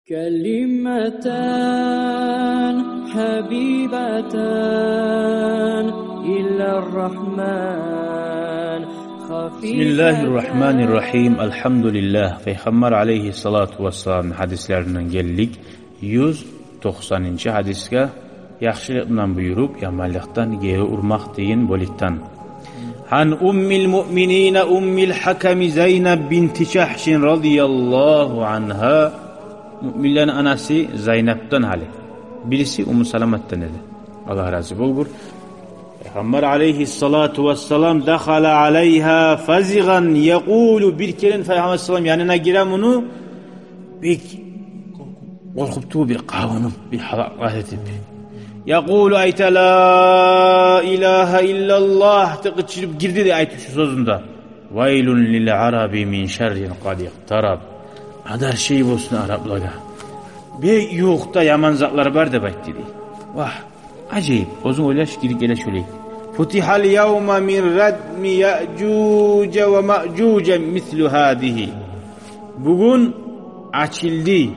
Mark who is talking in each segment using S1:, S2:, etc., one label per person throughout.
S1: كلمتان حبيبتان إلى الرحمن
S2: Bismillahirrahmanirrahim. Elhamdülillah. Peygamber aleyhissalatu vesselam hadislerinden geldik. 190. hadisga yaxshilik bilan buyurup yomonlikdan geri urmoq degan bo'likdan. Han ummil mu'minina ummil hakami Zeynep binti Jahsh radhiyallohu anha. Müminlerin anası Zeynep'ten hali. Birisi Ummu Salamet'ten dedi. Allah razı olsun. Peygamber aleyhissalatu vesselam dakhala aleyha fazigan yekulu bir kere Peygamber sallam yanına giren onu bir korkuptu, bir kavunup, bir halakat edip yekulu ayta la ilahe illallah tıkıçırıp girdi de ayet şu sözünde veylun lil arabi min şerrin kad iqtarab adar şey olsun Araplara bir yoğukta yaman zatlar var da bak dedi. Vah acayip ozun oylaş girip gele şöyle futihal yevme min radmi ya'cuce ve ma'cuce mislu hadihi bugün açıldı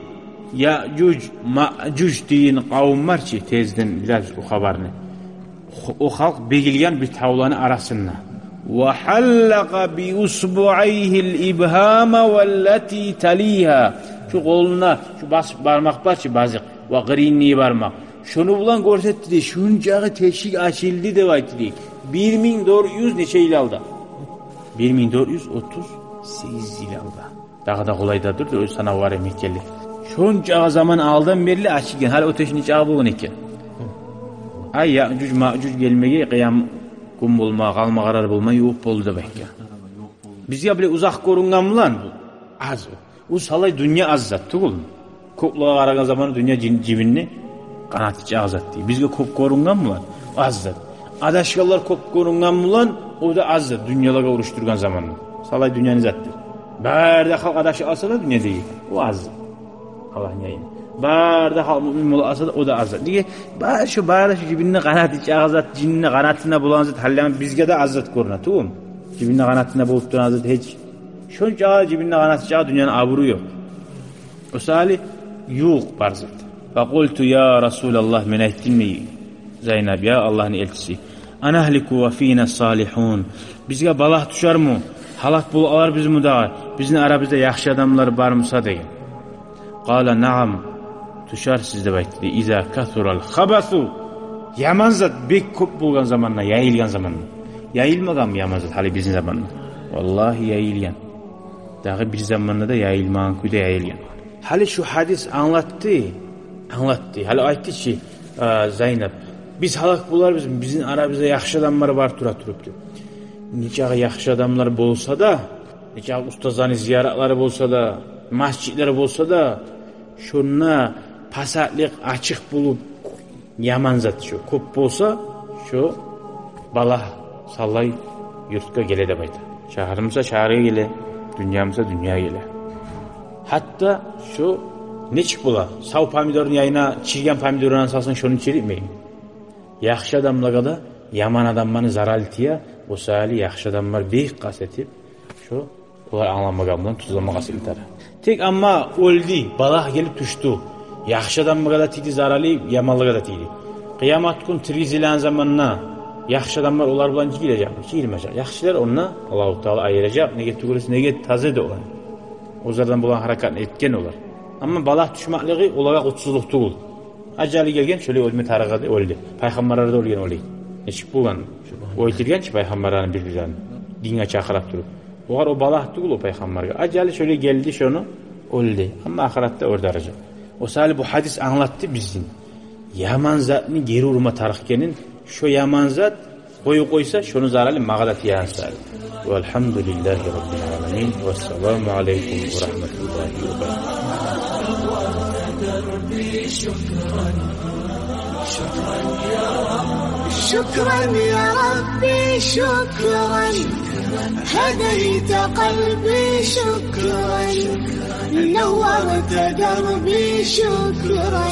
S2: Ya'cuc ma'cuc deyin kavim var ki tezden biraz o haberini o halk begilgen bir tavlanın arasında ve hallaka bi usbu'ayhil ibhama velleti taliha şu koluna şu parmak var ki bazık ve grinni parmak şunu bulan görsetti de şuncağı teşvik açıldı de vaytili 1400 neçe yıl aldı 1438 yıl aldı daha da kolaydadır da öz sana var emekeli şuncağı zaman aldan beri açılgen hala öteşini çağı bu iken ay Ya'cuc ma'cuc gelmeye kıyam kum bulma kalma karar bulma yok oldu da belki bizga bile uzak korungan mı lan az o salay dünya az zat değil mi koklağa karagan zaman dünya cibinni kanatçı azat değil. Bizge kop korungan mı lan? Azzat. Adaşkallar kop korungan mı lan? O da azzat. Dünyalara uğraştırgan zamanı. Salay dünyanın zattır. Berde halk adaşı alsa da dünya değil. O azzat. Allah'ın yayını. Berde halk mümin mola alsa da o da azzat. Diye şu adaşı cibinne kanatçı azat, cinne kanatına bulan azat hallemen bizge de azzat koruna. Tuğum. Cibinne kanatına bulup duran azat hiç. Şunca cibinne kanatçı dünyanın aburu yok. O sali yok barzat. Fakultu ya Resulallah men ettin mi Zeynep ya Allah'ın elçisi anahliku ve fina salihun bizge balah düşer mu halak bul alar biz mi da bizim aramızda yaxşı adamlar var mısa deyin qala naam düşer sizde bekti iza kathural khabathu yaman zat bek köp bulgan zamanla yayılgan zamanla yayılmagan yaman zat hali bizim zamanla vallahi yayılgan dağı bir zamanla da yayılmagan küde yayılgan hali şu hadis anlattı. Hala aytdı ki Zeynep biz halak bular bizim aramızda yaxşı adamlar var turuptu. Niçağı yaxşı adamlar bolsa da, niçağı ustazani ziyaretleri bolsa da, masjidleri bolsa da şuna pasatlık açık bulup yaman zat şu köp bolsa şu bala sallay yurtka gele de bayta. Şaharımıza şahara gele, dünyamıza dünya gele. Hatta şu ne çık bula? Sav pomidorun yayına çirgen pomidorun salsın şunu çirikmeyin. Yaxşı adamlara da yaman adamlarını zarar etiye o sahili yaxşı adamlar beyik kasetip şu ular anlamagandan tuzlama kasetler. Tek ama öldü, balah gelip düştü. Yaxşı adamlara da tidi zararlı, yamanlara da tidi. Kıyamet gün trizilen zamanına yaxşı adamlar onlar bulan girecek, girmeyecek. Yaxşılar onunla Allah-u Teala ayıracak. Ne getiririz, ne get taze de olan. O zardan bulan harekat etken olur. Ama balah düşmaklığı olarak utsuzluk değil. Acali gelgen şöyle ölme tarikadı öldü. Peygamberler de ölgen öyle. Neçik bulan öldürgen ki peygamberlerin birbirlerini dine çakırak durup. O balah değil o peygamberge. Acali şöyle geldi şunu öldü. Ama ahirette orada arayacak. O sahili bu hadis anlattı bizim. Yaman zatını geri urma tarikkenin şu yaman zat koysa şunu zararlı mağadat yansar. Velhamdülillahi Rabbil alemin. Vesselamu aleyküm ve rahmetullahi ve berekatuhu.
S3: شكرا يا ربي شكرا هديت قلبي شكرا نورت دربي شكرا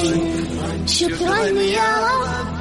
S3: شكرا يا رب